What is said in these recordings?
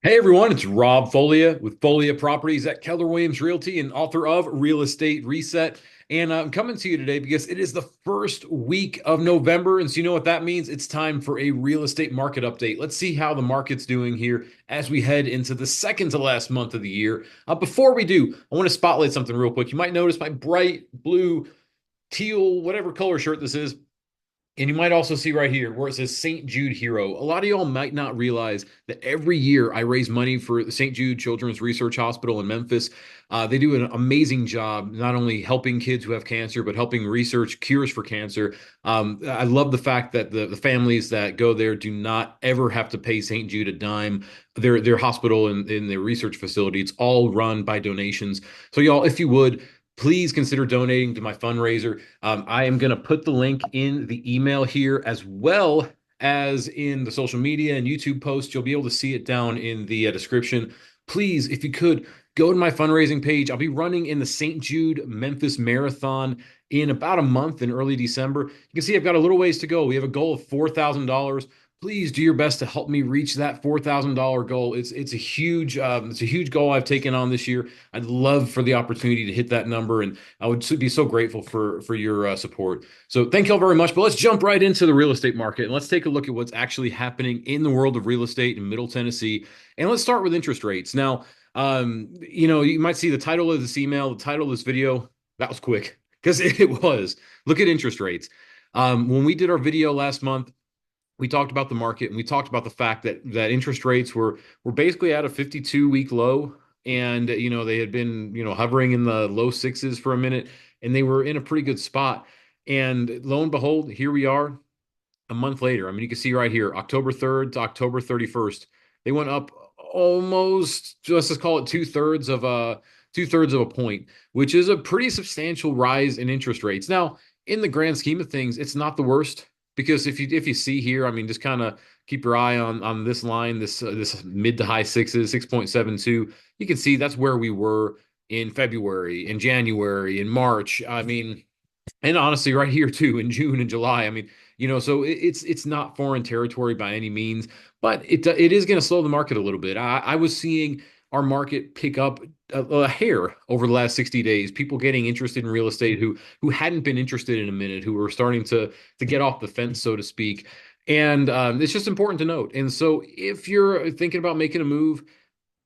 Hey everyone, it's Rob Folia with Folia Properties at Keller Williams Realty and author of Real Estate Reset. And I'm coming to you today because it is the first week of November. And so you know what that means? It's time for a real estate market update. Let's see how the market's doing here as we head into the second to last month of the year. Before we do, I want to spotlight something real quick. You might notice my bright blue, teal, whatever color shirt this is. And you might also see right here where it says St. Jude Hero. A lot of y'all might not realize that every year I raise money for the St. Jude Children's Research Hospital in Memphis. They do an amazing job, not only helping kids who have cancer, but helping research cures for cancer. I love the fact that the families that go there do not ever have to pay St. Jude a dime. Their hospital and in their research facility, it's all run by donations. So y'all, if you would, please consider donating to my fundraiser. I am going to put the link in the email here as well as in the social media and YouTube post. You'll be able to see it down in the description. Please, if you could, go to my fundraising page. I'll be running in the St. Jude Memphis Marathon in about a month in early December. You can see I've got a little ways to go. We have a goal of $4,000. Please do your best to help me reach that $4,000 goal. It's a huge goal I've taken on this year. I'd love for the opportunity to hit that number, and I would be so grateful for your support. So thank you all very much. But let's jump right into the real estate market and let's take a look at what's actually happening in the world of real estate in Middle Tennessee. And let's start with interest rates. Now, you might see the title of this email, the title of this video. That was quick because it was. Look at interest rates. When we did our video last month, we talked about the market and we talked about the fact that interest rates were basically at a 52-week low, and they had been hovering in the low sixes for a minute, and they were in a pretty good spot. And lo and behold, here we are a month later. I mean, you can see right here, October 3rd to October 31st, they went up almost, let's just call it two-thirds of a point, which is a pretty substantial rise in interest rates. Now, in the grand scheme of things, it's not the worst, because if you see here, I mean, just kind of keep your eye on this line, this mid to high sixes, 6.72. You can see that's where we were in February, in January, in March. I mean, and honestly, right here too, in June and July. I mean, so it's not foreign territory by any means, but it is going to slow the market a little bit. I was seeing our market pick up a hair over the last 60 days. People getting interested in real estate who hadn't been interested in a minute, who were starting to get off the fence, so to speak. And it's just important to note. And so, if you're thinking about making a move,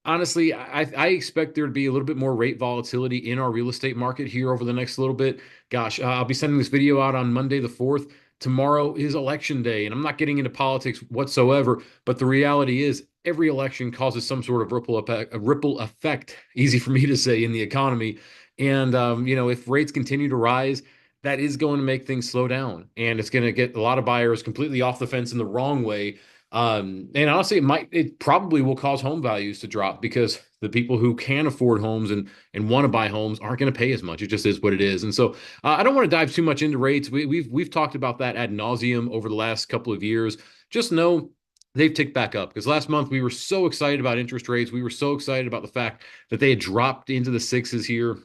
honestly, I expect there to be a little bit more rate volatility in our real estate market here over the next little bit. Gosh, I'll be sending this video out on Monday the 4th. Tomorrow is election day, and I'm not getting into politics whatsoever, but the reality is every election causes some sort of ripple effect, easy for me to say, in the economy. And if rates continue to rise, that is going to make things slow down, and it's going to get a lot of buyers completely off the fence in the wrong way. And honestly, it probably will cause home values to drop, because the people who can afford homes and want to buy homes aren't going to pay as much. It just is what it is. And so I don't want to dive too much into rates. We've talked about that ad nauseum over the last couple of years. Just know they've ticked back up, because last month we were so excited about interest rates. We were so excited about the fact that they had dropped into the sixes here,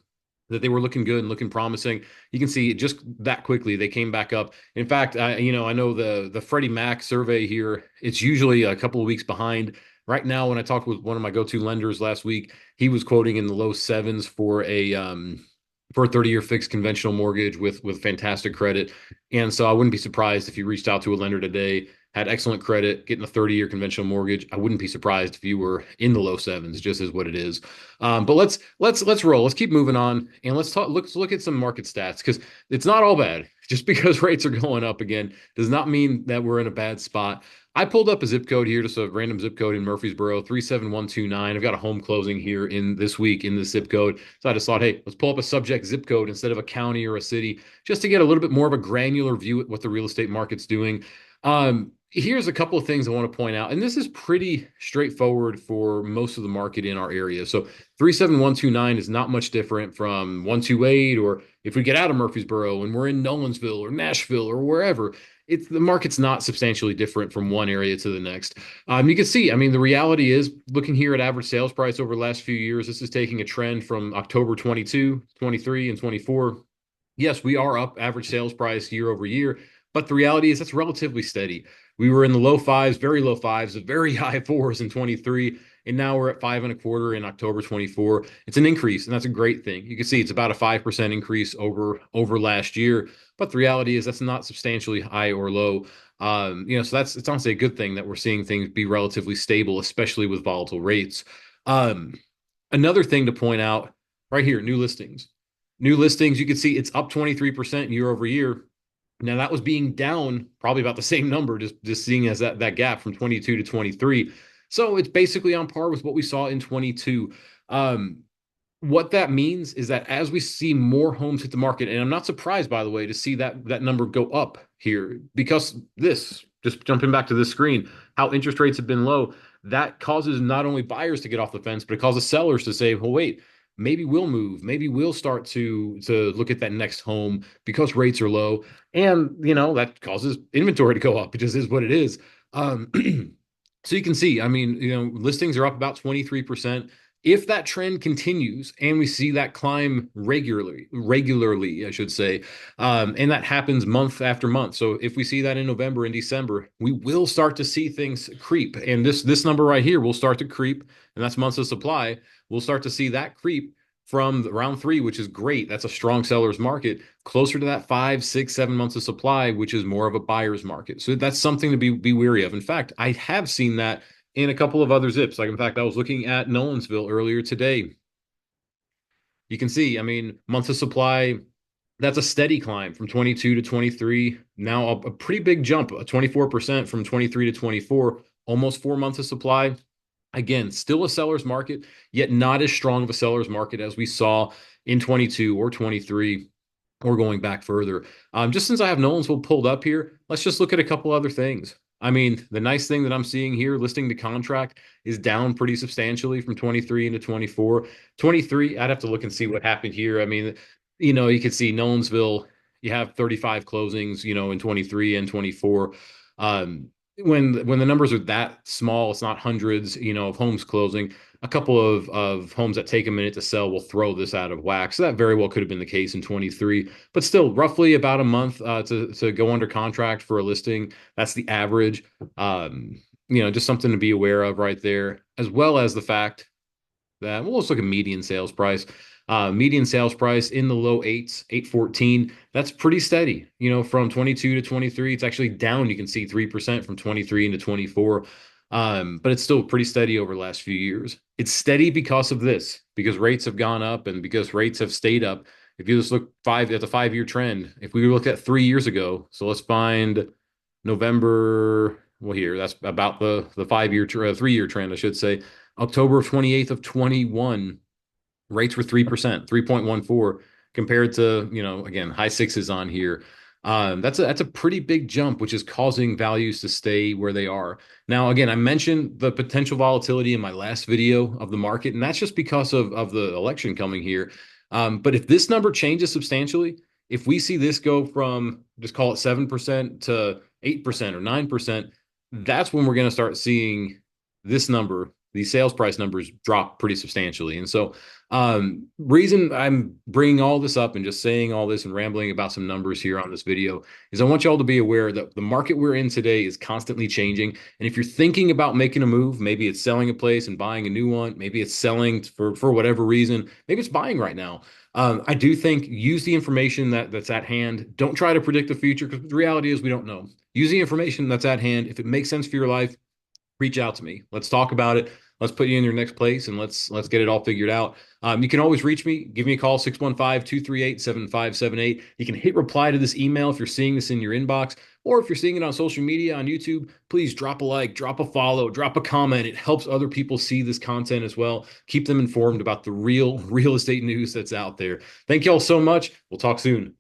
that they were looking good and looking promising. You can see just that quickly they came back up. In fact, I know the Freddie Mac survey here, it's usually a couple of weeks behind. Right now, when I talked with one of my go-to lenders last week, he was quoting in the low sevens for a 30-year fixed conventional mortgage with fantastic credit. And so I wouldn't be surprised if you reached out to a lender today, had excellent credit, getting a 30-year conventional mortgage. I wouldn't be surprised if you were in the low sevens, just as what it is. But let's roll. Let's keep moving on, and let's look at some market stats, because it's not all bad. Just because rates are going up again does not mean that we're in a bad spot. I pulled up a zip code here, just a random zip code in Murfreesboro, 37129. I've got a home closing here in this week in this zip code. So I just thought, hey, let's pull up a subject zip code instead of a county or a city, just to get a little bit more of a granular view at what the real estate market's doing. Here's a couple of things I want to point out, and this is pretty straightforward for most of the market in our area. So 37129 is not much different from 128, or if we get out of Murfreesboro and we're in Nolensville or Nashville or wherever, the market's not substantially different from one area to the next. You can see, I mean, the reality is, looking here at average sales price over the last few years, this is taking a trend from October 22, 23, and 24. Yes, we are up average sales price year over year, but the reality is that's relatively steady. We were in the low fives, very low fives, very high fours in 23, and now we're at 5.25 in October 24. It's an increase, and that's a great thing. You can see it's about a 5% increase over last year, but the reality is that's not substantially high or low. So it's honestly a good thing that we're seeing things be relatively stable, especially with volatile rates. Um, Another thing to point out right here, new listings. New listings, you can see it's up 23% year over year. Now that was being down probably about the same number, just seeing as that gap from 22 to 23. So it's basically on par with what we saw in 22. Um, what that means is that as we see more homes hit the market, and I'm not surprised, by the way, to see that number go up here because this, just jumping back to this screen, how interest rates have been low, that causes not only buyers to get off the fence, but it causes sellers to say, well, wait, maybe we'll move, maybe we'll start to look at that next home because rates are low, and that causes inventory to go up. It just is what it is. Um, so you can see, I mean, listings are up about 23%. If that trend continues and we see that climb regularly, I should say, and that happens month after month. So if we see that in November and December, we will start to see things creep. And this number right here will start to creep, and that's months of supply. We'll start to see that creep from round three, which is great. That's a strong seller's market, closer to that 5, 6, 7 months of supply, which is more of a buyer's market. So that's something to be wary of. In fact, I have seen that in a couple of other zips. Like, in fact, I was looking at Nolensville earlier today. You can see, I mean, months of supply, that's a steady climb from 22 to 23. Now a pretty big jump, a 24% from 23 to 24, almost 4 months of supply. Again, still a seller's market, yet not as strong of a seller's market as we saw in 22 or 23 or going back further. Just since I have Nolensville pulled up here, let's just look at a couple other things. I mean, the nice thing that I'm seeing here, listing to contract, is down pretty substantially from 23 into 24. 23, I'd have to look and see what happened here. I mean, you can see Nolensville, you have 35 closings, in 23 and 24. When the numbers are that small, it's not hundreds, of homes closing. A couple of homes that take a minute to sell will throw this out of whack. So that very well could have been the case in 23, but still roughly about a month to go under contract for a listing. That's the average. Just something to be aware of right there, as well as the fact that, well, let's look at median sales price. Median sales price in the low eights, 814. That's pretty steady. From 22 to 23, it's actually down. You can see 3% from 23 into 24. But it's still pretty steady over the last few years. It's steady because of this, because rates have gone up and because rates have stayed up. If you just look at the 5-year trend, if we looked at 3 years ago, so let's find November. Well, here, that's about the 3-year trend, I should say. October of 28th of 21, rates were 3%, 3.14, compared to, again, high sixes on here. That's a pretty big jump, which is causing values to stay where they are. Now, again, I mentioned the potential volatility in my last video of the market, and that's just because of the election coming here. But if this number changes substantially, if we see this go from, just call it 7% to 8% or 9%, that's when we're going to start seeing this number, these sales price numbers, drop pretty substantially. And so reason I'm bringing all this up and just saying all this and rambling about some numbers here on this video is I want y'all to be aware that the market we're in today is constantly changing. And if you're thinking about making a move, maybe it's selling a place and buying a new one, maybe it's selling for whatever reason, maybe it's buying right now. I do think use the information that's at hand. Don't try to predict the future, because the reality is we don't know. Use the information that's at hand. If it makes sense for your life, reach out to me. Let's talk about it. Let's put you in your next place, and let's get it all figured out. You can always reach me. Give me a call, 615-238-7578. You can hit reply to this email if you're seeing this in your inbox, or if you're seeing it on social media, on YouTube, please drop a like, drop a follow, drop a comment. It helps other people see this content as well. Keep them informed about the real estate news that's out there. Thank y'all so much. We'll talk soon.